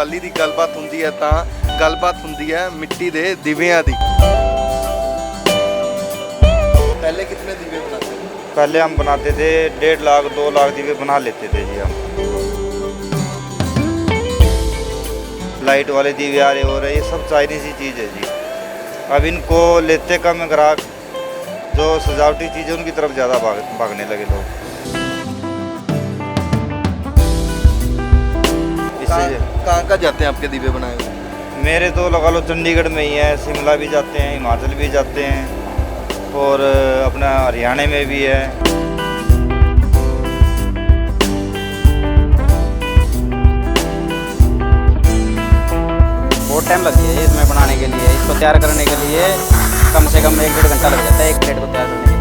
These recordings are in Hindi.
ਦੀਵਾਲੀ ਦੀ ਗੱਲਬਾਤ ਹੁੰਦੀ ਹੈ ਤਾਂ ਗੱਲਬਾਤ ਹੁੰਦੀ ਹੈ ਮਿੱਟੀ ਦੇ ਦੀਵਿਆਂ ਦੀ। पहले कितने दीवे बनाते थे? पहले हम बनाते थे 1.5 लाख 2 लाख दीवे बना लेते थे जी हम। लाइट वाले दीवे आ रहे हो रहे, ये सब चाइनीज ही चीज़ है जी। अब इनको लेते कम ग्राहक, जो सजावटी चीज़ें उनकी तरफ ज़्यादा भागने लगे लोग। कहाँ जाते हैं आपके दीवे बनाए हुए? मेरे तो लगा लो चंडीगढ़ में ही है, शिमला भी जाते हैं, हिमाचल भी जाते हैं और अपना हरियाणा में भी है। बहुत टाइम लगती है इसमें बनाने के लिए। इसको तैयार करने के लिए कम से कम 1-1.5 घंटा लग जाता है एक प्लेट को तैयार करने के लिए।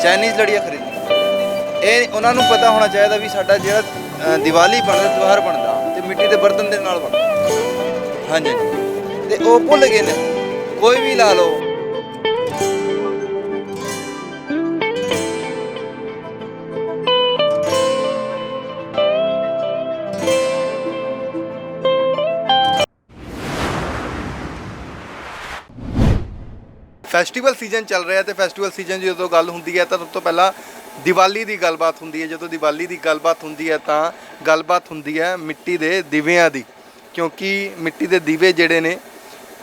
ਚਾਈਨੀਜ਼ ਲੜੀਆਂ ਖਰੀਦੀ। ਇਹ ਉਹਨਾਂ ਨੂੰ ਪਤਾ ਹੋਣਾ ਚਾਹੀਦਾ ਵੀ ਸਾਡਾ ਜਿਹੜਾ ਦੀਵਾਲੀ ਬਣਦਾ ਤਿਉਹਾਰ ਬਣਦਾ ਤੇ ਮਿੱਟੀ ਦੇ ਬਰਤਨ ਦੇ ਨਾਲ ਬਣਦਾ। ਹਾਂਜੀ ਤੇ ਉਹ ਭੁੱਲ ਗਏ ਨੇ, ਕੋਈ ਵੀ ਲਾ ਲਓ। ਫੈਸਟੀਵਲ ਸੀਜ਼ਨ ਚੱਲ ਰਿਹਾ ਤੇ ਫੈਸਟੀਵਲ ਸੀਜ਼ਨ ਜਦੋਂ ਗੱਲ ਹੁੰਦੀ ਹੈ ਤਾਂ ਸਭ ਤੋਂ ਪਹਿਲਾਂ ਦੀਵਾਲੀ ਦੀ ਗੱਲਬਾਤ ਹੁੰਦੀ ਹੈ। ਜਦੋਂ ਦੀਵਾਲੀ ਦੀ ਗੱਲਬਾਤ ਹੁੰਦੀ ਹੈ ਤਾਂ ਗੱਲਬਾਤ ਹੁੰਦੀ ਹੈ ਮਿੱਟੀ ਦੇ ਦੀਵਿਆਂ ਦੀ, ਕਿਉਂਕਿ ਮਿੱਟੀ ਦੇ ਦੀਵੇ ਜਿਹੜੇ ਨੇ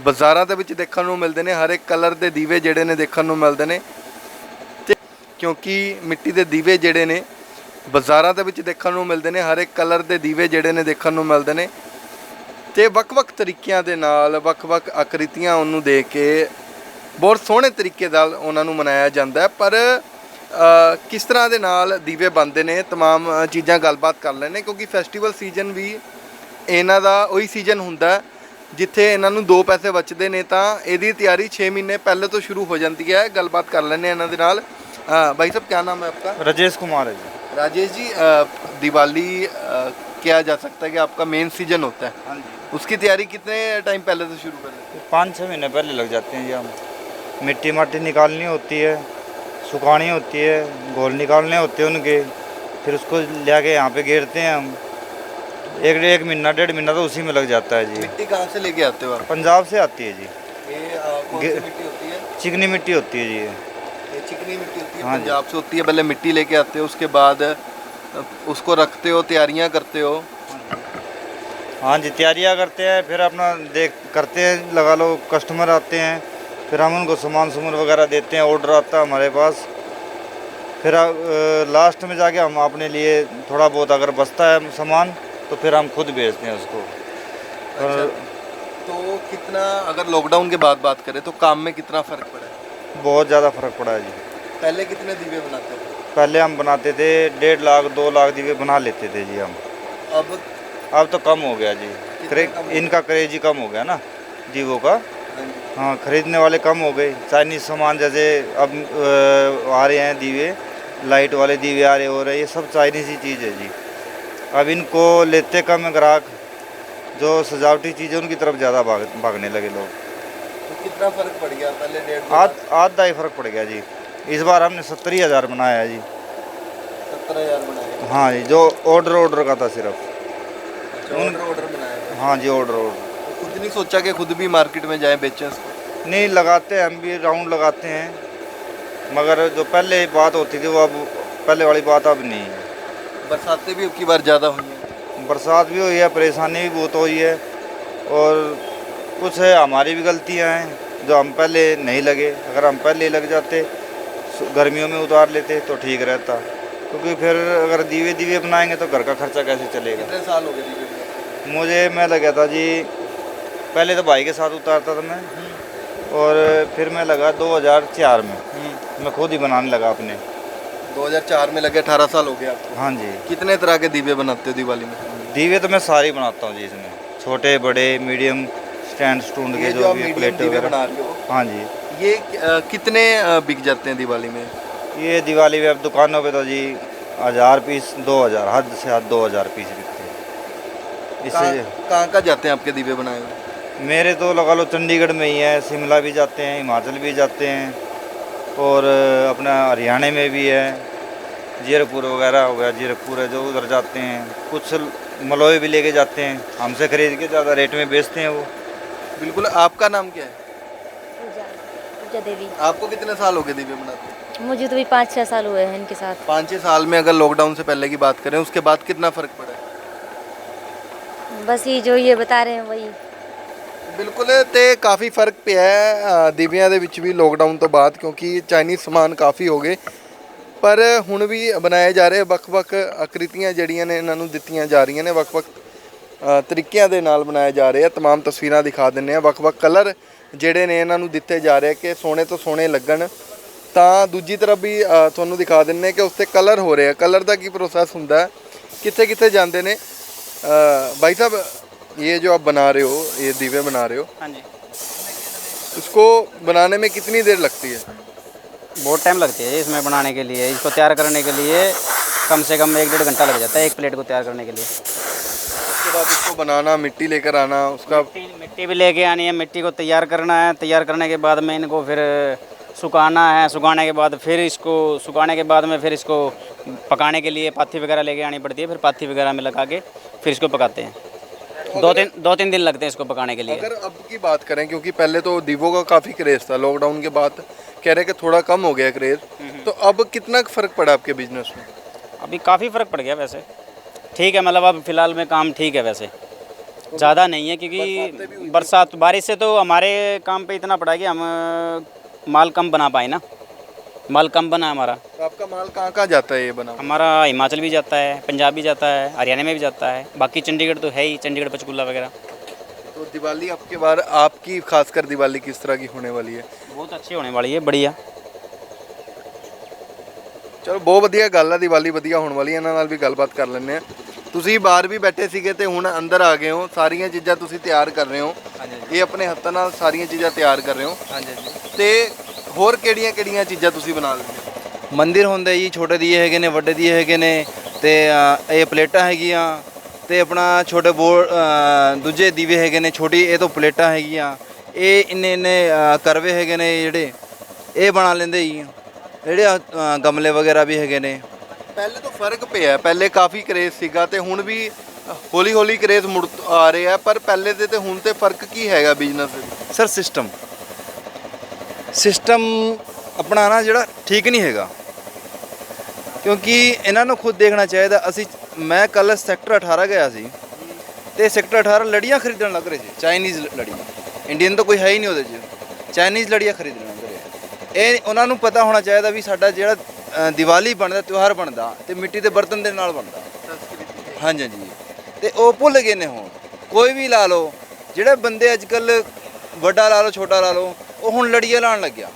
ਬਾਜ਼ਾਰਾਂ ਦੇ ਵਿੱਚ ਦੇਖਣ ਨੂੰ ਮਿਲਦੇ ਨੇ। ਹਰ ਇੱਕ ਕਲਰ ਦੇ ਦੀਵੇ ਜਿਹੜੇ ਨੇ ਦੇਖਣ ਨੂੰ ਮਿਲਦੇ ਨੇ ਤੇ ਕਿਉਂਕਿ ਮਿੱਟੀ ਦੇ ਦੀਵੇ ਜਿਹੜੇ ਨੇ ਬਾਜ਼ਾਰਾਂ ਦੇ ਵਿੱਚ ਦੇਖਣ ਨੂੰ ਮਿਲਦੇ ਨੇ। ਹਰ ਇੱਕ ਕਲਰ ਦੇ ਦੀਵੇ ਜਿਹੜੇ ਨੇ ਦੇਖਣ ਨੂੰ ਮਿਲਦੇ ਨੇ ਤੇ ਵੱਖ-ਵੱਖ ਤਰੀਕਿਆਂ ਦੇ ਨਾਲ ਵੱਖ-ਵੱਖ ਆਕ੍ਰਿਤੀਆਂ ਉਹਨੂੰ ਦੇ ਕੇ ਬਹੁਤ ਸੋਹਣੇ ਤਰੀਕੇ ਨਾਲ ਉਹਨਾਂ ਨੂੰ ਮਨਾਇਆ ਜਾਂਦਾ ਹੈ। ਪਰ ਕਿਸ ਤਰ੍ਹਾਂ ਦੇ ਨਾਲ ਦੀਵੇ ਬਣਦੇ ਨੇ, तमाम ਚੀਜ਼ਾਂ ਗੱਲਬਾਤ ਕਰ ਲੈਣੇ, ਕਿਉਂਕਿ ਫੈਸਟੀਵਲ ਸੀਜ਼ਨ ਵੀ ਇਹਨਾਂ ਦਾ ਉਹੀ ਸੀਜ਼ਨ ਹੁੰਦਾ ਜਿੱਥੇ ਇਹਨਾਂ ਨੂੰ 2 ਪੈਸੇ ਬਚਦੇ ਨੇ। ਤਾਂ ਇਹਦੀ ਤਿਆਰੀ 6 ਮਹੀਨੇ ਪਹਿਲੇ ਤੋਂ शुरू हो जाती है। ਗੱਲਬਾत कर ਲੈਂਦੇ ਇਹਨਾਂ ਦੇ ਨਾਲ। भाई साहब क्या नाम है आपका? राजेश कुमार है जी। राजेश जी, दिवाली किया जा सकता है कि आपका मेन सीजन होता है, हाँ जी। उसकी तैयारी कितने टाइम पहले से शुरू कर लेते हैं? 5-6 महीने पहले लग जाते हैं जी हम। मिट्टी माटी निकालनी होती है, सुखानी होती है, घोल निकालने होते हैं उनके, फिर उसको ले आके यहाँ पे घेरते हैं हम। एक महीना 1.5 महीना तो उसी में लग जाता है जी। मिट्टी कहाँ से लेके आते हो आप? पंजाब से आती है जी। ये कौन सी मिट्टी होती है? चिकनी मिट्टी होती है जी ये चिकनी मिट्टी होती है, हाँ जी। पंजाब से होती है। पहले मिट्टी लेके आते हो, उसके बाद उसको रखते हो, तैयारियां करते हो। हाँ जी, तैयारियाँ करते हैं, फिर अपना देख करते हैं, लगा लो कस्टमर आते हैं, फिर हम उनको सामान वगैरह देते हैं, ऑर्डर आता है हमारे पास। फिर लास्ट में जाके हम अपने लिए थोड़ा बहुत अगर बचता है सामान तो फिर हम खुद बेचते हैं उसको। अच्छा, तो कितना, अगर लॉकडाउन के बाद बात करें तो काम में कितना फ़र्क पड़ा है? बहुत ज़्यादा फ़र्क पड़ा है जी। पहले कितने दीवे बनाते थे? पहले हम बनाते थे 1.5 लाख 2 लाख दीवे बना लेते थे जी हम। अब तो कम हो गया जी। इनका क्रेज ही कम हो गया ना दीवों का। हाँ, खरीदने वाले कम हो गए। चाइनीज़ सामान जैसे अब आ रहे हैं दीवे, लाइट वाले दीवे आ रहे हो रहे, ये सब चाइनीज़ ही चीज़ है जी। अब इनको लेते कम ग्राहक, जो सजावटी चीज़ें उनकी तरफ ज़्यादा भागने लगे लोग। तो कितना फ़र्क पड़ गया? पहले 1.5 आधा ही फ़र्क पड़ गया जी। इस बार हमने 70,000 बनाया है जी। 70,000 बनाए? हाँ जी, जो ऑर्डर का था सिर्फ। अच्छा, ऑर्डर बनाया है? हाँ जी, ऑर्डर। तो खुद नहीं सोचा कि खुद भी मार्केट में जाए बेचें इसको? नहीं, लगाते हैं हम भी, राउंड लगाते हैं, मगर जो पहले बात होती थी वो अब पहले वाली बात अब नहीं है। बरसातें भी अब की बार ज़्यादा हुई हैं। बरसात भी हुई है, परेशानी भी बहुत हुई है, और कुछ है हमारी भी गलतियां हैं जो हम पहले नहीं लगे। अगर हम पहले लग जाते, गर्मियों में उतार लेते तो ठीक रहता, क्योंकि फिर अगर दीवे बनाएंगे तो घर का खर्चा कैसे चलेगा। कितने साल हो गए दीवे? मैं लगा था जी, पहले तो भाई के साथ उतारता था मैं, और फिर मैं लगा 2004 में मैं खुद ही बनाने लगा अपने। 2004 में लगे, 18 साल हो गए आपको? हाँ जी। कितने तरह के दीवे बनाते हो दिवाली में? दीवे तो मैं सारे ही बनाता हूँ जी, इसमें छोटे बड़े मीडियम स्टैंड के जो भी प्लेट वगैरह बना रहे हो। हाँ जी। ये कितने बिक जाते हैं दिवाली में? ये दिवाली में अब दुकानों पे तो जी 1000 पीस, 2000, हद से हद 2000 पीस बिकते हैं। इससे कहाँ जाते हैं आपके दीवे बनाए हुए? मेरे तो लगा लो चंडीगढ़ में ही है, शिमला भी जाते हैं, हिमाचल भी जाते हैं और अपना हरियाणा में भी है, जीरकपुर वगैरह हो गया, जीरकपुर है जो उधर जाते हैं। कुछ मलोई भी लेके जाते हैं, हमसे खरीद के ज़्यादा रेट में बेचते हैं वो। बिल्कुल। आपका नाम क्या है? पूजा पूजा देवी। आपको कितने साल हो गए दिव्य बनाते? मुझे तो भी 5-6 साल हुए हैं इनके साथ। 5-6 साल में अगर लॉकडाउन से पहले की बात करें, उसके बाद कितना फर्क पड़ा है? बस ये जो ये बता रहे हैं वही। ਬਿਲਕੁਲ ਤੇ ਕਾਫੀ ਫਰਕ ਪਿਆ ਹੈ ਦੀਵਿਆਂ ਦੇ ਵਿੱਚ ਵੀ ਲੋਕਡਾਊਨ ਤੋਂ ਬਾਅਦ, ਕਿਉਂਕਿ ਚਾਈਨੀਜ਼ ਸਮਾਨ ਕਾਫੀ ਹੋ ਗਏ, ਪਰ ਹੁਣ ਵੀ ਬਣਾਏ ਜਾ ਰਹੇ ਵੱਖ-ਵੱਖ ਆਕ੍ਰਿਤੀਆਂ ਜਿਹੜੀਆਂ ਨੇ ਇਹਨਾਂ ਨੂੰ ਦਿੱਤੀਆਂ ਜਾ ਰਹੀਆਂ ਨੇ, ਵੱਖ-ਵੱਖ ਤਰੀਕਿਆਂ ਦੇ ਨਾਲ ਬਣਾਏ ਜਾ ਰਹੇ ਆ। तमाम ਤਸਵੀਰਾਂ ਦਿਖਾ ਦਿੰਨੇ ਆ, ਵੱਖ-ਵੱਖ ਕਲਰ ਜਿਹੜੇ ਨੇ ਇਹਨਾਂ ਨੂੰ ਦਿੱਤੇ ਜਾ ਰਹੇ ਕਿ ਸੋਹਣੇ ਤੋਂ ਸੋਹਣੇ ਲੱਗਣ। ਤਾਂ ਦੂਜੀ ਤਰਫ ਵੀ ਤੁਹਾਨੂੰ ਦਿਖਾ ਦਿੰਨੇ ਕਿ ਉਸ 'ਤੇ ਕਲਰ ਹੋ ਰਿਹਾ। ਕਲਰ ਦਾ ਕੀ ਪ੍ਰੋਸੈਸ ਹੁੰਦਾ ਹੈ, ਕਿੱਥੇ ਕਿੱਥੇ ਜਾਂਦੇ ਨੇ। भाई साहब, ये जो आप बना रहे हो, ये दीवे बना रहे हो, हाँ जी, इसको बनाने में कितनी देर लगती है? बहुत टाइम लगती है इसमें बनाने के लिए। इसको तैयार करने के लिए कम से कम 1-1.5 घंटा लग जाता है एक प्लेट को तैयार करने के लिए। उसके बाद इसको बनाना, मिट्टी लेकर आना, उसका मिट्टी भी लेके आनी है, मिट्टी को तैयार करना है। तैयार करने के बाद में इनको फिर सुखाना है। सुखाने के बाद फिर इसको सुखाने के बाद में फिर इसको पकाने के लिए पाथी वगैरह लेके आनी पड़ती है। फिर पाथी वगैरह में लगा के फिर इसको पकाते हैं। 2-3 दिन लगते हैं इसको पकाने के लिए। अगर अब की बात करें, क्योंकि पहले तो दीवों का काफ़ी क्रेज़ था, लॉकडाउन के बाद कह रहे कि थोड़ा कम हो गया क्रेज़, तो अब कितना फ़र्क पड़ा आपके बिजनेस में? अभी काफ़ी फ़र्क पड़ गया वैसे, ठीक है। मतलब अब फ़िलहाल में काम ठीक है वैसे, ज़्यादा नहीं है, क्योंकि बरसात बारिश से तो हमारे काम पे इतना पड़ा कि हम माल कम बना पाए ना, माल कम बना हमारा। तो आपका माल कहाँ कहाँ जाता है ये बना? हमारा हिमाचल भी जाता है, पंजाब भी जाता है, हरियाणा में भी जाता है, बाकी चंडीगढ़ तो है ही, चंडीगढ़ पंचकुला वगैरह। तो दिवाली आपके बार आपकी खासकर दिवाली किस तरह की होने वाली है? बहुत अच्छी होने वाली है, बढ़िया। ਚਲੋ ਬਹੁਤ ਵਧੀਆ ਗੱਲ ਆ, ਦੀਵਾਲੀ ਵਧੀਆ ਹੋਣ ਵਾਲੀ ਹੈ। ਇਹਨਾਂ ਨਾਲ ਵੀ ਗੱਲਬਾਤ ਕਰ ਲੈਂਦੇ ਆ। ਤੁਸੀਂ ਬਾਹਰ ਵੀ ਬੈਠੇ ਸੀਗੇ ਤੇ ਹੁਣ ਅੰਦਰ ਆ ਗਏ ਹੋ, ਸਾਰੀਆਂ ਚੀਜ਼ਾਂ ਤੁਸੀਂ ਤਿਆਰ ਕਰ ਰਹੇ ਹੋ। ਇਹ ਆਪਣੇ ਹੱਥਾਂ ਨਾਲ ਸਾਰੀਆਂ ਚੀਜ਼ਾਂ ਤਿਆਰ ਕਰ ਰਹੇ ਹੋ। ਹਾਂਜੀ। ਤੇ ਹੋਰ ਕਿਹੜੀਆਂ ਚੀਜ਼ਾਂ ਤੁਸੀਂ ਬਣਾ ਲੈਂਦੇ ਹੋ? ਮੰਦਿਰ ਹੁੰਦੇ ਜੀ, ਛੋਟੇ ਦੀਏ ਹੈਗੇ ਨੇ, ਵੱਡੇ ਦੀਏ ਹੈਗੇ ਨੇ, ਤੇ ਇਹ ਪਲੇਟਾਂ ਹੈਗੀਆਂ, ਤੇ ਆਪਣਾ ਛੋਟੇ ਦੂਜੇ ਦੀਵੇ ਹੈਗੇ ਨੇ, ਛੋਟੀ ਇਹ ਤੋਂ ਪਲੇਟਾਂ ਹੈਗੀਆਂ। ਇਹ ਇੰਨੇ ਕਰਵੇ ਹੈਗੇ ਨੇ ਜਿਹੜੇ ਇਹ ਬਣਾ ਲੈਂਦੇ ਜੀ। ਜਿਹੜੇ ਗਮਲੇ ਵਗੈਰਾ ਵੀ ਹੈਗੇ ਨੇ। ਪਹਿਲੇ ਤੋਂ ਫਰਕ ਪਿਆ, ਪਹਿਲੇ ਕਾਫੀ ਕਰੇਜ਼ ਸੀਗਾ ਤੇ ਹੁਣ ਵੀ ਹੌਲੀ ਹੌਲੀ ਕਰੇਜ਼ ਮੁੜ ਆ ਰਿਹਾ, ਪਰ ਪਹਿਲੇ ਦੇ ਤੇ ਹੁਣ ਤੇ ਫਰਕ ਕੀ ਹੈਗਾ ਬਿਜ਼ਨਸ ਦੇ ਵਿੱਚ? ਸਰ ਸਿਸਟਮ ਆਪਣਾ ਨਾ ਜਿਹੜਾ ਠੀਕ ਨਹੀਂ ਹੈਗਾ, ਕਿਉਂਕਿ ਇਹਨਾਂ ਨੂੰ ਖੁਦ ਦੇਖਣਾ ਚਾਹੀਦਾ। ਮੈਂ ਕੱਲ ਸੈਕਟਰ 18 ਗਿਆ ਸੀ ਤੇ ਸੈਕਟਰ 18 ਲੜੀਆਂ ਖਰੀਦਣ ਲੱਗ ਰਹੇ ਸੀ, ਚਾਈਨੀਜ਼ ਲੜੀਆਂ। ਇੰਡੀਅਨ ਤਾਂ ਕੋਈ ਹੈ ਹੀ ਨਹੀਂ ਉਹਦੇ 'ਚ, ਚਾਈਨੀਜ਼ ਲੜੀਆਂ ਖਰੀਦਣ ਲੱਗ ਰਹੇ। ਇਹ ਉਹਨਾਂ ਨੂੰ ਪਤਾ ਹੋਣਾ ਚਾਹੀਦਾ ਵੀ ਸਾਡਾ ਜਿਹੜਾ ਦੀਵਾਲੀ ਬਣਦਾ, ਤਿਉਹਾਰ ਬਣਦਾ ਤੇ ਮਿੱਟੀ ਦੇ ਬਰਤਨ ਦੇ ਨਾਲ ਬਣਦਾ। ਹਾਂਜੀ ਹਾਂਜੀ। ਤੇ ਉਹ ਭੁੱਲ ਗਏ ਨੇ ਹੁਣ। ਕੋਈ ਵੀ ਲਾ ਲਓ, ਜਿਹੜੇ ਬੰਦੇ ਅੱਜ ਕੱਲ੍ਹ ਵੱਡਾ ਲਾ ਲਓ, ਛੋਟਾ ਲਾ ਲਓ, ਉਹ ਹੁਣ ਲੜੀਆਂ ਲਾਉਣ ਲੱਗਿਆ।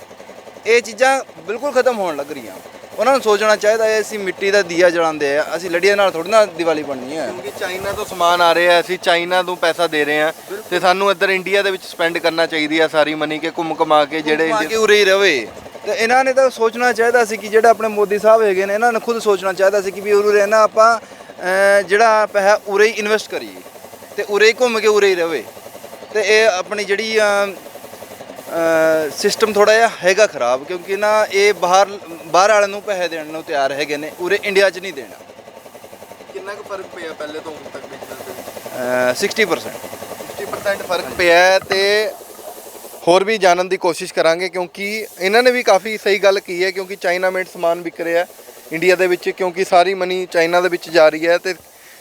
ਇਹ ਚੀਜ਼ਾਂ ਬਿਲਕੁਲ ਖਤਮ ਹੋਣ ਲੱਗ ਰਹੀਆਂ। ਉਹਨਾਂ ਨੂੰ ਸੋਚਣਾ ਚਾਹੀਦਾ ਹੈ ਅਸੀਂ ਮਿੱਟੀ ਦਾ ਦੀਆ ਜਲਾਉਂਦੇ ਆ, ਅਸੀਂ ਲੜੀਆਂ ਨਾਲ ਥੋੜ੍ਹੀ ਨਾ ਦੀਵਾਲੀ ਬਣਨੀ ਹੈ। ਕਿਉਂਕਿ ਚਾਈਨਾ ਤੋਂ ਸਮਾਨ ਆ ਰਿਹਾ, ਅਸੀਂ ਚਾਈਨਾ ਤੋਂ ਪੈਸਾ ਦੇ ਰਹੇ ਹਾਂ ਤੇ ਸਾਨੂੰ ਇੱਧਰ ਇੰਡੀਆ ਦੇ ਵਿੱਚ ਸਪੈਂਡ ਕਰਨਾ ਚਾਹੀਦੀ ਹੈ ਸਾਰੀ ਮਨੀ ਕਿ ਘੁੰਮ ਘੁਮਾ ਕੇ ਜਿਹੜੇ ਕਿ ਉਰੇ ਹੀ ਰਵੇ। ਤੇ ਇਹਨਾਂ ਨੇ ਤਾਂ ਸੋਚਣਾ ਚਾਹੀਦਾ ਸੀ ਕਿ ਜਿਹੜਾ ਆਪਣੇ ਮੋਦੀ ਸਾਹਿਬ ਹੈਗੇ ਨੇ, ਇਹਨਾਂ ਨੇ ਖੁਦ ਸੋਚਣਾ ਚਾਹੀਦਾ ਸੀ ਕਿ ਵੀ ਉਰੇ ਰਹਿਣਾ, ਆਪਾਂ ਜਿਹੜਾ ਪੈਸਾ ਉਰੇ ਹੀ ਇਨਵੈਸਟ ਕਰੀਏ ਤੇ ਉਰੇ ਹੀ ਘੁੰਮ ਕੇ ਉਰੇ ਹੀ ਰਵੇ। ਤੇ ਇਹ ਆਪਣੀ ਜਿਹੜੀ ਸਿਸਟਮ ਥੋੜਾ ਜਿਹਾ ਹੈਗਾ ਖਰਾਬ, ਕਿਉਂਕਿ ਨਾ ਇਹ ਬਾਹਰ ਵਾਲਿਆਂ ਨੂੰ ਪੈਸੇ ਦੇਣ ਨੂੰ ਤਿਆਰ ਹੈਗੇ ਨੇ, ਉਰੇ ਇੰਡੀਆ 'ਚ ਨਹੀਂ ਦੇਣਾ। ਕਿੰਨਾ ਕੁ ਫਰਕ ਪਿਆ ਪਹਿਲੇ ਤੋਂ ਹੁਣ ਤੱਕ ਬਿਜ਼ਨਸ ਦੇ ਵਿੱਚ? 60% ਫਰਕ ਪਿਆ ਹੈ। ਤੇ ਹੋਰ ਵੀ ਜਾਣਨ ਦੀ ਕੋਸ਼ਿਸ਼ ਕਰਾਂਗੇ, ਕਿਉਂਕਿ ਇਹਨਾਂ ਨੇ ਵੀ ਕਾਫੀ ਸਹੀ ਗੱਲ ਕੀ ਹੈ, ਕਿਉਂਕਿ ਚਾਈਨਾ ਮੇਡ ਸਮਾਨ ਵਿਕ ਰਿਹਾ ਇੰਡੀਆ ਦੇ ਵਿੱਚ, ਕਿਉਂਕਿ ਸਾਰੀ ਮਨੀ ਚਾਈਨਾ ਦੇ ਵਿੱਚ ਜਾ ਰਹੀ ਹੈ ਤੇ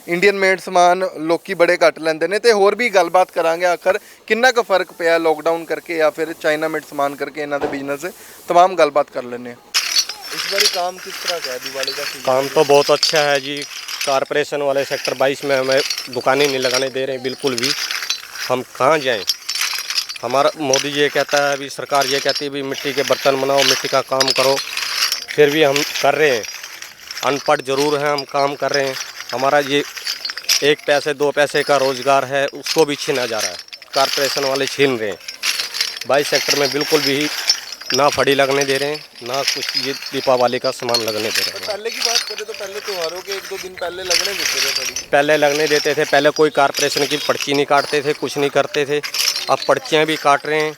ਇੰਡੀਅਨ ਮੇਡ ਸਮਾਨ ਲੋਕੀ ਬੜੇ ਘੱਟ ਲੈਂਦੇ ਨੇ। ਤੇ ਹੋਰ ਵੀ ਗੱਲਬਾਤ ਕਰਾਂਗੇ ਆਖਰ ਕਿੰਨਾ ਕੁ ਫਰਕ ਪਿਆ लॉकडाउन करके या फिर चाइना मेड सामान करके ਇਹਨਾਂ ਦੇ बिजनेस से। तमाम गलबात कर लेने। इस बार काम किस तरह का है दिवाली का? काम तो बहुत अच्छा है जी। कारपोरेशन वाले सेक्टर 22 में हमें दुकानें नहीं लगाने दे रहे हैं बिल्कुल भी। हम कहाँ जाएं? हमारा मोदी जी ये कहता है, अभी सरकार ये कहती है भी मिट्टी के बर्तन बनाओ, मिट्टी का काम करो, फिर भी हम कर रहे हैं। अनपढ़ ज़रूर हैं, हम काम कर रहे हैं। हमारा ये 1 पैसे 2 पैसे का रोज़गार है, उसको भी छीना जा रहा है, कारपोरेशन वाले छीन रहे हैं। 22 सेक्टर में बिल्कुल भी ना फड़ी लगने दे रहे हैं, ना कुछ ये दीपावली का सामान लगने दे रहे हैं। पहले की बात करें तो पहले त्योहारों के 1-2 दिन पहले लगने देते थे फड़ी। पहले लगने देते थे, पहले कोई कारपोरेशन की पर्ची नहीं काटते थे, कुछ नहीं करते थे। अब पर्चियाँ भी काट रहे हैं,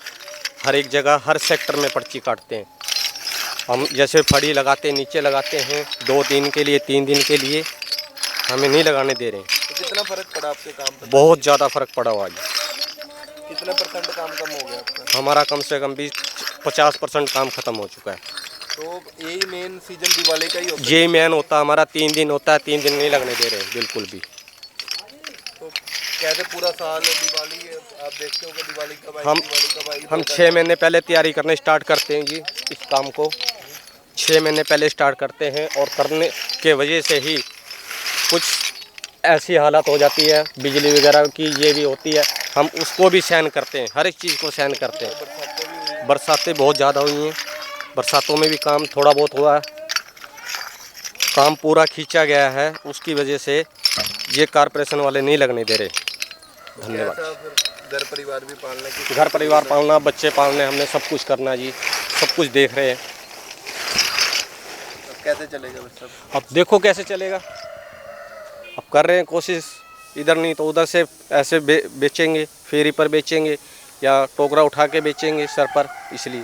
हर एक जगह हर सेक्टर में पर्ची काटते हैं। हम जैसे फड़ी लगाते नीचे लगाते हैं 2 दिन के लिए 3 दिन के लिए, हमें नहीं लगाने दे रहे हैं। तो कितना फर्क पड़ा आपके काम पे? बहुत ज़्यादा फ़र्क पड़ा हुआ जी। कितने % काम कम हो गया आपका? हमारा कम से कम भी 50% काम ख़त्म हो चुका है। तो यही मेन सीजन दिवाली का ही होता है। ये मैन होता हमारा 3 दिन होता है, 3 दिन नहीं लगने दे रहे हैं बिल्कुल भी। तो कैसे पूरा साल दिवाली आप देखते हो कि दिवाली कब आएगी, हम दिवाली कब आएगी? हम 6 महीने पहले तैयारी करने स्टार्ट करते हैं जी। इस काम को 6 महीने पहले स्टार्ट करते हैं और करने के वजह से ही कुछ ऐसी हालत हो जाती है बिजली वगैरह की, ये भी होती है, हम उसको भी सहन करते हैं, हर एक चीज़ को सहन करते हैं। बरसातें बहुत ज़्यादा हुई हैं, बरसातों में भी काम थोड़ा बहुत हुआ है, काम पूरा खींचा गया है, उसकी वजह से ये कारपोरेशन वाले नहीं लगने दे रहे। धन्यवाद। कैसा फिर घर परिवार भी पालने की? घर परिवार पालना, बच्चे पालने, हमने सब कुछ करना जी, सब कुछ देख रहे हैं। अब कैसे चलेगा बस सब? अब देखो कैसे चलेगा, अब कर रहे हैं कोशिश, इधर नहीं तो उधर से ऐसे बेचेंगे, फेरी पर बेचेंगे या टोकरा उठा के बेचेंगे सर पर, इसलिए।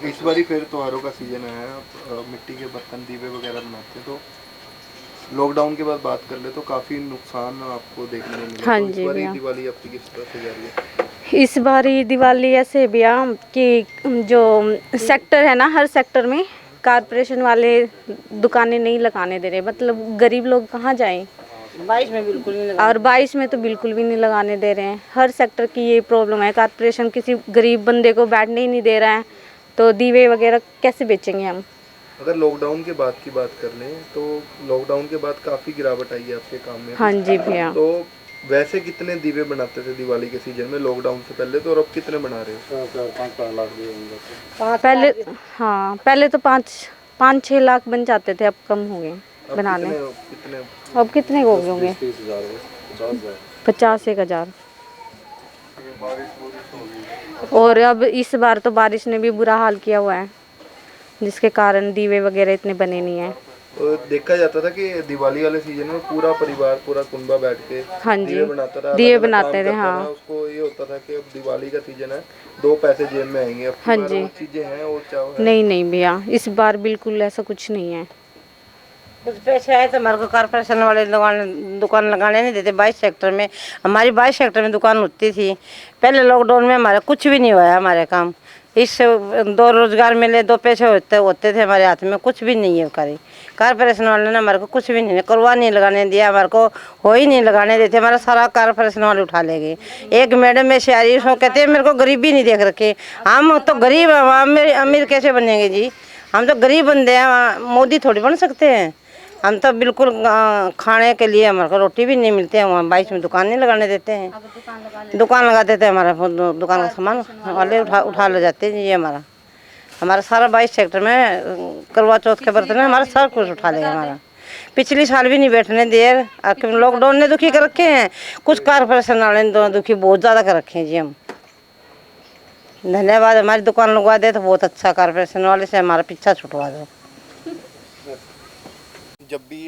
इस बार फिर त्योहारों का सीजन आया है, मिट्टी के बर्तन दीवे वगैरह बनाते हैं, तो लॉकडाउन के बाद बात कर ले तो काफ़ी नुकसान आपको देखने को मिला। हाँ तो इस जी, बार भैया। दिवाली आपकी किस तरह से जा रही है? इस बारी दिवाली ऐसे भैया कि जो सेक्टर है ना, हर सेक्टर में कारपोरेशन वाले दुकानें नहीं लगाने दे रहे, मतलब गरीब लोग कहाँ जाएं। 22 में बिल्कुल नहीं लगा। और 22 में तो बिल्कुल भी नहीं लगाने दे रहे हैं। हर सेक्टर की ये प्रॉब्लम है, कारपोरेशन किसी गरीब बंदे को बैठने ही नहीं दे रहा है, तो दीवे वगैरह कैसे बेचेंगे हम। अगर लॉकडाउन के बाद की बात कर लें तो लॉकडाउन के बाद काफ़ी गिरावट आई है आपके काम में। हाँ जी भैया। तो वैसे कितने दीवे बनाते थे दिवाली के सीजन में लॉकडाउन से पहले, तो और अब कितने बना रहे हो? पहले हाँ, पहले तो 5-6 लाख बन जाते थे, अब कम हो गए अब बनाने। कितने अब कितने हो गए होंगे? 50-1,000। और अब इस बार तो बारिश ने भी बुरा हाल किया हुआ है, जिसके कारण दीवे वगैरह इतने बने नहीं हैं। तो देखा जाता था कि दिवाली वाले सीजन में पूरा परिवार, पूरा कुनबा बैठ के हाँ जी, दिए बनाता था, दिए अलग-अलग बनाते काम थे, करता हाँ। था। उसको ये होता था कि अब दिवाली का सीजन है, 2 पैसे जेब में आएंगे। अब की हाँ बार जी। वो चीजें हैं, वो चाहो है। नहीं भैया, इस बार बिल्कुल ऐसा कुछ नहीं है। कुछ पैसे आए तो हमारे को कारपोरेशन वाले दुकान लगाने नहीं देते। 22 सेक्टर में हमारी 22 सेक्टर में दुकान होती थी। पहले लॉकडाउन में हमारा कुछ भी नहीं हुआ हमारे काम। इससे 2 रोजगार मिले, 2 पैसे होते थे हमारे हाथ में, कुछ भी नहीं है करी। कारपोरेशन वाले ने हमारे को कुछ भी नहीं करवा नहीं लगाने दिया, हमारे को हो ही नहीं लगाने देते। हमारा सारा कारपोरेशन वाले उठा ले गए। एक मैडम में से आ रही, उसको कहते हैं मेरे को गरीबी नहीं देख रखे। हम तो गरीब हैं, हम अमीर कैसे बनेंगे जी? हम तो गरीब बंदे हैं, मोदी थोड़ी बन सकते हैं। हम तो बिल्कुल खाने के लिए हमारे को रोटी भी नहीं मिलती है। वहाँ 22 में दुकान नहीं लगाने देते हैं। दुकान लगा देते हैं, हमारा दुकान का सामान वाले उठा ले जाते हैं। ये हमारा सारा 22 सेक्टर में करवा चौथ के बर्तन में हमारा सब कुछ उठा लेगा हमारा। पिछली साल भी नहीं बैठने दिए। लॉकडाउन ने दुखी कर रखे हैं, कुछ कारपोरेशन वाले ने दुखी बहुत ज़्यादा कर रखे हैं जी। हम धन्यवाद, हमारी दुकान लगवा दे तो बहुत अच्छा, कारपोरेशन वाले से हमारा पीछा छुटवा दो। जब भी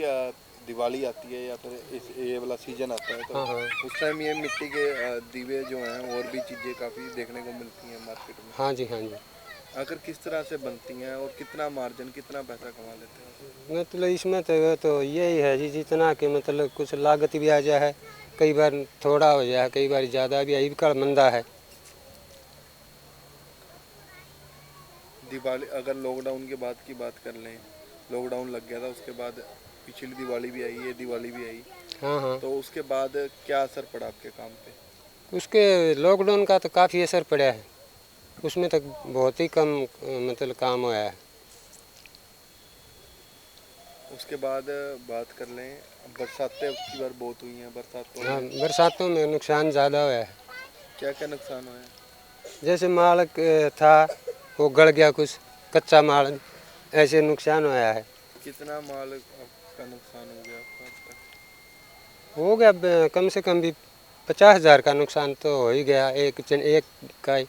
दिवाली आती है या फिर ये वाला सीजन आता है तो उस टाइम ये मिट्टी के दीवे जो हैं और भी चीज़ें काफ़ी देखने को मिलती हैं मार्केट में। हाँ जी, हाँ जी। आखिर किस तरह से बनती हैं और कितना मार्जिन, कितना पैसा कमा लेते हैं? मतलब इसमें तो यही है जी, जितना कि मतलब कुछ लागत भी आ जाए, कई बार थोड़ा हो जाए, कई बार ज़्यादा भी, यही का मंदा है। दिवाली अगर लॉकडाउन के बाद की बात कर लें, लॉकडाउन लग गया था, उसके बाद पिछली दिवाली भी आई, ये दिवाली भी आई, हाँ। तो उसके बाद क्या असर पड़ा आपके काम पे? उसके लॉकडाउन का तो काफ़ी असर पड़ा है, उसमें तो बहुत ही कम मतलब काम हुआ है। उसके बाद बात कर लें, बरसातें अब की बार बहुत हुई हैं, हाँ, बरसातों में नुकसान ज़्यादा हुआ है। क्या क्या नुकसान हुआ है? जैसे माल था वो गल गया, कुछ कच्चा माल, ऐसे नुकसान हुआ है। कितना माल का नुकसान हो गया आपका अब तक? हो गया कम से कम भी 50,000 का नुकसान तो हो ही गया, एक का ही।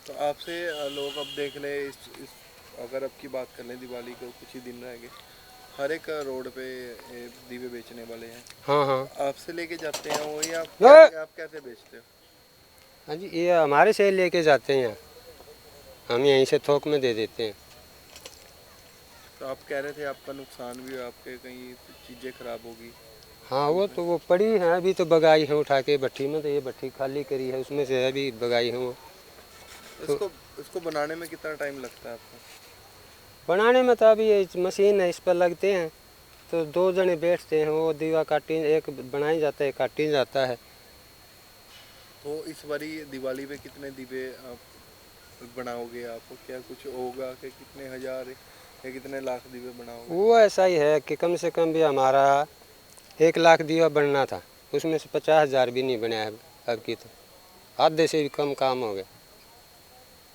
तो आपसे लोग अब देख ले, इस अगर अब की बात कर लें, दिवाली को कुछ ही दिन रह गए, हर एक रोड पे दीवे बेचने वाले हैं। हाँ। आपसे लेके जाते हैं वो, या आप कैसे बेचते हो? हाँ जी, ये हमारे से लेके जाते हैं। हम यहीं से थोक में दे देते हैं। तो आप कह रहे थे आपका नुकसान भी हुआ, आपके कहीं चीज़ें खराब होगी। हाँ वो तो वो पड़ी है, अभी तो बगाई है उठा के भट्टी में, तो ये भट्टी खाली करी है, उसमें से अभी बगाई है वो। इसको बनाने में कितना टाइम लगता है आपको? बनाने में तो अभी ये मशीन है, इस पर लगते हैं तो 2 जने बैठते हैं, वो दीवा काटी, एक बनाई जाता है, काटी जाता है। तो इस बारी दिवाली पे कितने दीवे आप बनाओगे? आपको क्या कुछ होगा कि कितने हजार या कितने लाख दीवे बनाओगे? वो ऐसा ही है कि कम से कम भी हमारा 1 लाख दीवा बनना था, उसमें से 50,000 भी नहीं बना है अब की, तो आधे से भी कम काम हो गया।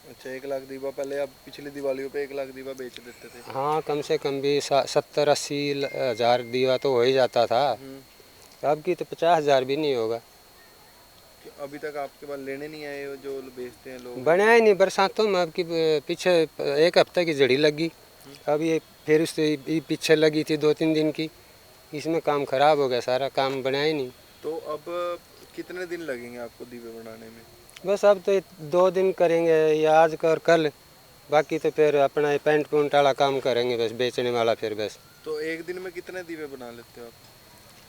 अच्छा, 1 लाख दीवा पहले आप पिछली दिवालियों पे 1 लाख दीवा बेच देते थे? हाँ, कम से कम भी 70-80 हज़ार दीवा तो हो ही जाता था। अब की तो 50,000 भी नहीं होगा। अभी तक आपके पास लेने नहीं आए हो जो बेचते हैं लोग? बनाया ही नहीं, बरसातों में अब की पीछे 1 हफ्ते की जड़ी लगी, अब ये फिर उससे पीछे लगी थी 2-3 दिन की, इसमें काम खराब हो गया, सारा काम बनाया ही नहीं। तो अब कितने दिन लगेंगे आपको दीवे बनाने में? बस अब तो 2 दिन करेंगे, या आज कर कल, बाकी तो फिर अपना पेंट पुंट वाला काम करेंगे बस, बेचने वाला फिर बस। तो एक दिन में कितने दीवे बना लेते हो आप?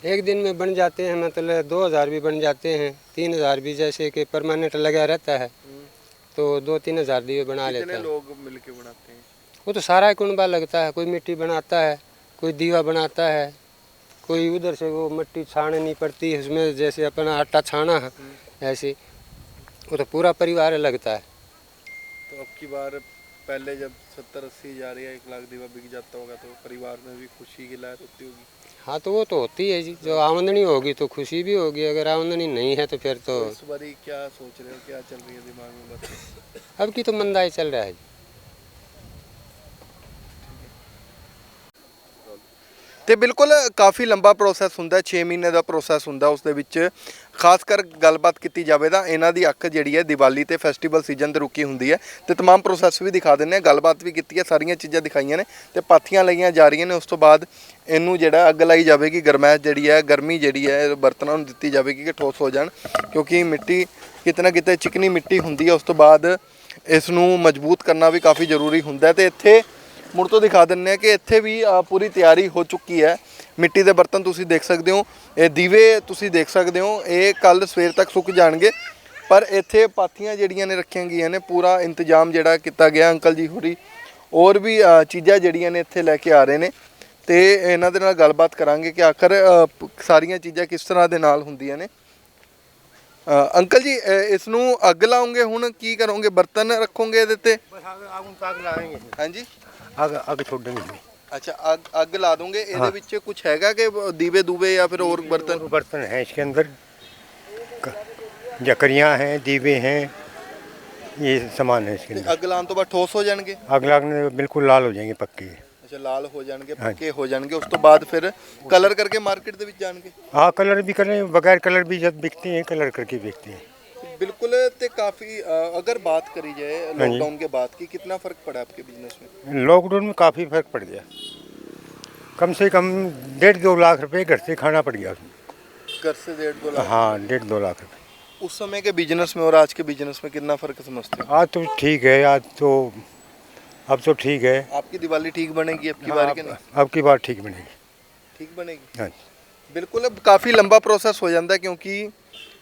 एक दिन में बन जाते हैं, मतलब 2,000 भी बन जाते हैं, 3,000 भी, जैसे कि परमानेंट लगा रहता है तो 2-3 हज़ार दीवे बना लेते कितने हैं। लोग मिलके बनाते हैं? वो तो सारा कुनबा लगता है, कोई मिट्टी बनाता है, कोई दीवा बनाता है, कोई उधर से वो मिट्टी छाननी पड़ती है उसमें, जैसे अपना आटा छाना है ऐसे, वो तो पूरा परिवार लगता है। तो अब की बार पहले जब 70-80 हज़ार या 1 लाख दीवा बिक जाता होगा तो परिवार में भी खुशी की लहर होती होगी? हाँ, तो वो तो होती है जी, जो आमदनी होगी तो खुशी भी होगी, अगर आमदनी नहीं है तो फिर तो इस बारी क्या सोच रहे हो, क्या चल रही है दिमाग में बातें? अब की तो मंदाई चल रहा है। ਤੇ ਬਿਲਕੁਲ ਕਾਫੀ ਲੰਬਾ ਪ੍ਰੋਸੈਸ ਹੁੰਦਾ, 6 ਮਹੀਨੇ ਦਾ ਪ੍ਰੋਸੈਸ ਹੁੰਦਾ। ਉਸ ਦੇ ਵਿੱਚ ਖਾਸ ਕਰ ਗੱਲਬਾਤ ਕੀਤੀ ਜਾਵੇ ਤਾਂ ਇਹਨਾਂ ਦੀ ਅੱਖ ਜਿਹੜੀ ਹੈ ਦੀਵਾਲੀ ਤੇ ਫੈਸਟੀਵਲ ਸੀਜ਼ਨ ਤੇ ਰੁਕੀ ਹੁੰਦੀ ਹੈ। ਤੇ तमाम ਪ੍ਰੋਸੈਸ ਵੀ ਦਿਖਾ ਦਿੰਦੇ ਆ, ਗੱਲਬਾਤ ਵੀ ਕੀਤੀ ਹੈ, ਸਾਰੀਆਂ ਚੀਜ਼ਾਂ ਦਿਖਾਈਆਂ ਨੇ ਤੇ ਪਾਥੀਆਂ ਲਈਆਂ ਜਾ ਰਹੀਆਂ ਨੇ। ਉਸ ਤੋਂ ਬਾਅਦ ਇਹਨੂੰ ਜਿਹੜਾ ਅੱਗ ਲਾਈ ਜਾਵੇਗੀ, ਗਰਮੈਸ਼ ਜਿਹੜੀ ਹੈ, ਗਰਮੀ ਜਿਹੜੀ ਹੈ ਬਰਤਨਾਂ ਨੂੰ ਦਿੱਤੀ ਜਾਵੇਗੀ ਕਿ ਠੋਸ ਹੋ ਜਾਣ, ਕਿਉਂਕਿ ਮਿੱਟੀ ਕਿਤੇ ਨਾ ਕਿਤੇ ਚਿਕਨੀ ਮਿੱਟੀ ਹੁੰਦੀ ਹੈ। ਉਸ ਤੋਂ ਬਾਅਦ ਇਸ ਨੂੰ ਮਜ਼ਬੂਤ ਕਰਨਾ ਵੀ ਕਾਫੀ ਜ਼ਰੂਰੀ ਹੁੰਦਾ ਤੇ ਇੱਥੇ ਮੁੜ ਤੋਂ ਦਿਖਾ ਦਿੰਦੇ ਆ ਕਿ ਇੱਥੇ ਵੀ ਪੂਰੀ ਤਿਆਰੀ ਹੋ ਚੁੱਕੀ ਹੈ। ਮਿੱਟੀ ਦੇ ਬਰਤਨ ਤੁਸੀਂ ਦੇਖ ਸਕਦੇ ਹੋ, ਇਹ ਦੀਵੇ ਤੁਸੀਂ ਦੇਖ ਸਕਦੇ ਹੋ, ਇਹ ਕੱਲ ਸਵੇਰ ਤੱਕ ਸੁੱਕ ਜਾਣਗੇ। ਪਰ ਇੱਥੇ ਪਾਥੀਆਂ ਜਿਹੜੀਆਂ ਨੇ ਰੱਖੀਆਂ ਗਈਆਂ ਨੇ, ਪੂਰਾ ਇੰਤਜ਼ਾਮ ਜਿਹੜਾ ਕੀਤਾ ਗਿਆ। ਅੰਕਲ ਜੀ ਹੋਰੀ ਹੋਰ ਵੀ ਚੀਜ਼ਾਂ ਜਿਹੜੀਆਂ ਨੇ ਇੱਥੇ ਲੈ ਕੇ ਆ ਰਹੇ ਨੇ ਤੇ ਇਹਨਾਂ ਦੇ ਨਾਲ ਗੱਲਬਾਤ ਕਰਾਂਗੇ ਕਿ ਆਖਰ ਸਾਰੀਆਂ ਚੀਜ਼ਾਂ ਕਿਸ ਤਰ੍ਹਾਂ ਦੇ ਨਾਲ ਹੁੰਦੀਆਂ ਨੇ। ਅੰਕਲ ਜੀ, ਇਸ ਨੂੰ ਅੱਗ ਲਾਉਂਗੇ, ਹੁਣ ਕੀ ਕਰੋਗੇ? ਬਰਤਨ ਰੱਖੋਗੇ ਇਹਦੇ ਤੇ? ਹਾਂਜੀ, ਅੱਗ ਛੋੜेंगे। अच्छा, आग ला दोगे? ਇਹਦੇ ਵਿੱਚ ਕੁਝ ਹੈਗਾ ਕਿ ਦੀਵੇ ਦੂਵੇ या फिर और बर्तन? बर्तन हैं इसके अंदर, जकरियाँ हैं, दीवे हैं, ये सामान है इसके अंदर। ਅੱਗ ਲਾਉਣ ਤੋਂ ਬਾਅਦ ਠੋਸ ਹੋ ਜਾਣਗੇ? आग लगने बिल्कुल लाल हो जाएंगे, पक्के। ਅੱਛਾ, ਲਾਲ ਹੋ ਜਾਣਗੇ, ਪੱਕੇ ਹੋ ਜਾਣਗੇ। ਉਸ ਤੋਂ ਬਾਅਦ ਫਿਰ ਕਲਰ ਕਰਕੇ ਮਾਰਕੀਟ ਦੇ ਵਿੱਚ ਜਾਣਗੇ? हाँ, कलर भी करें, बगैर कलर भी जब बिकते हैं, कलर करके बेचते हैं। बिल्कुल। तो काफ़ी अगर बात करी जाए लॉकडाउन के बाद की, कितना फ़र्क पड़ा आपके बिजनेस में? लॉकडाउन में काफ़ी फर्क पड़ गया, कम से कम 1.5-2 लाख रुपए घर से खाना पड़ गया उसमें। घर से 1.5-2 लाख? हाँ, 1.5-2 लाख रुपए। उस समय के बिजनेस में और आज के बिजनेस में कितना फ़र्क समझते हो? आज तो ठीक है, आज तो अब तो ठीक है। आपकी दिवाली ठीक बनेगी अब की बार के नहीं? अब की बार ठीक बनेगी। ठीक बनेगी? हाँ। बिल्कुल। अब काफ़ी लंबा प्रोसैस हो जाता है क्योंकि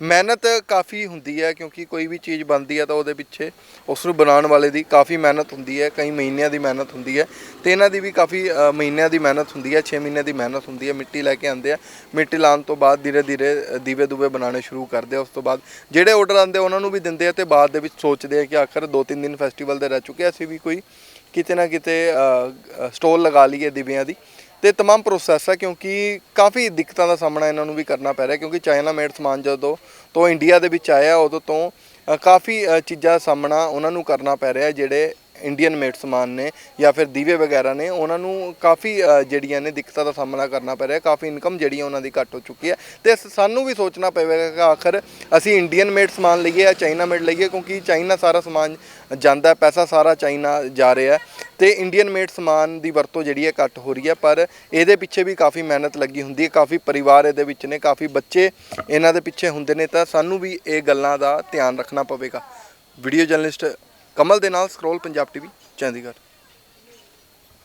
ਮਿਹਨਤ ਕਾਫੀ ਹੁੰਦੀ ਹੈ, ਕਿਉਂਕਿ ਕੋਈ ਵੀ ਚੀਜ਼ ਬਣਦੀ ਹੈ ਤਾਂ ਉਹਦੇ ਪਿੱਛੇ ਉਸ ਨੂੰ ਬਣਾਉਣ ਵਾਲੇ ਦੀ ਕਾਫੀ ਮਿਹਨਤ ਹੁੰਦੀ ਹੈ, ਕਈ ਮਹੀਨਿਆਂ ਦੀ ਮਿਹਨਤ ਹੁੰਦੀ ਹੈ ਤੇ ਇਹਨਾਂ ਦੀ ਵੀ ਕਾਫੀ ਮਹੀਨਿਆਂ ਦੀ ਮਿਹਨਤ ਹੁੰਦੀ ਹੈ, 6 ਮਹੀਨੇ ਦੀ ਮਿਹਨਤ ਹੁੰਦੀ ਹੈ। ਮਿੱਟੀ ਲੈ ਕੇ ਆਉਂਦੇ ਆ, ਮਿੱਟੀ ਲਾਉਣ ਤੋਂ ਬਾਅਦ ਧੀਰੇ ਧੀਰੇ ਦੀਵੇ ਦੂਵੇ ਬਣਾਉਣੇ ਸ਼ੁਰੂ ਕਰਦੇ ਆ। ਉਸ ਤੋਂ ਬਾਅਦ ਜਿਹੜੇ ਆਰਡਰ ਆਉਂਦੇ ਉਹਨਾਂ ਨੂੰ ਵੀ ਦਿੰਦੇ ਆ ਤੇ ਬਾਅਦ ਦੇ ਵਿੱਚ ਸੋਚਦੇ ਆ ਕਿ ਆਖਰ 2-3 ਦਿਨ ਫੈਸਟੀਵਲ ਦੇ ਰਹਿ ਚੁੱਕੇ, ਅਸੀਂ ਵੀ ਕੋਈ ਕਿਤੇ ਨਾ ਕਿਤੇ ਸਟੋਲ ਲਗਾ ਲਈਏ ਦੀਵਿਆਂ ਦੀ। ਤੇ तमाम ਪ੍ਰੋਸੈਸ ਹੈ ਕਿਉਂਕਿ ਕਾਫੀ ਦਿੱਕਤਾਂ ਦਾ ਸਾਹਮਣਾ ਇਹਨਾਂ ਨੂੰ ਵੀ ਕਰਨਾ ਪੈ ਰਿਹਾ, ਕਿਉਂਕਿ ਚਾਈਨਾ ਮੇਡ ਸਮਾਨ ਜਦੋਂ ਤੋਂ ਇੰਡੀਆ ਦੇ ਵਿੱਚ ਆਇਆ ਉਦੋਂ ਤੋਂ ਕਾਫੀ ਚੀਜ਼ਾਂ ਦਾ ਸਾਹਮਣਾ ਉਹਨਾਂ ਨੂੰ ਕਰਨਾ ਪੈ ਰਿਹਾ। ਜਿਹੜੇ ਇੰਡੀਅਨ ਮੇਡ ਸਮਾਨ ਨੇ ਜਾਂ ਫਿਰ ਦੀਵੇ ਵਗੈਰਾ ਨੇ, ਉਹਨਾਂ ਨੂੰ ਕਾਫੀ ਜਿਹੜੀਆਂ ਨੇ ਦਿੱਕਤਾਂ ਦਾ ਸਾਹਮਣਾ ਕਰਨਾ ਪੈ ਰਿਹਾ, ਕਾਫੀ ਇਨਕਮ ਜਿਹੜੀ ਉਹਨਾਂ ਦੀ ਘੱਟ ਹੋ ਚੁੱਕੀ ਹੈ। ਤੇ ਸਾਨੂੰ ਵੀ ਸੋਚਣਾ ਪਵੇਗਾ ਕਿ ਆਖਰ ਅਸੀਂ ਇੰਡੀਅਨ ਮੇਡ ਸਮਾਨ ਲਈਏ ਜਾਂ ਚਾਈਨਾ ਮੇਡ ਲਈਏ, ਕਿਉਂਕਿ ਚਾਈਨਾ ਸਾਰਾ ਸਮਾਨ ਜਾਂਦਾ, ਪੈਸਾ ਸਾਰਾ ਚਾਈਨਾ ਜਾ ਰਿਹਾ ਤੇ ਇੰਡੀਅਨ ਮੇਡ ਸਮਾਨ ਦੀ ਵਰਤੋਂ ਜਿਹੜੀ ਹੈ ਘੱਟ ਹੋ ਰਹੀ ਹੈ। ਪਰ ਇਹਦੇ ਪਿੱਛੇ ਵੀ ਕਾਫੀ ਮਿਹਨਤ ਲੱਗੀ ਹੁੰਦੀ ਹੈ, ਕਾਫੀ ਪਰਿਵਾਰ ਇਹਦੇ ਵਿੱਚ ਨੇ, ਕਾਫੀ ਬੱਚੇ ਇਹਨਾਂ ਦੇ ਪਿੱਛੇ ਹੁੰਦੇ ਨੇ, ਤਾਂ ਸਾਨੂੰ ਵੀ ਇਹ ਗੱਲਾਂ ਦਾ ਧਿਆਨ ਰੱਖਣਾ ਪਵੇਗਾ। ਵੀਡੀਓ ਜਰਨਲਿਸਟ ਕਮਲ ਦੇ ਨਾਲ ਸਕਰੋਲ ਪੰਜਾਬ ਟੀਵੀ ਚੰਡੀਗੜ੍ਹ।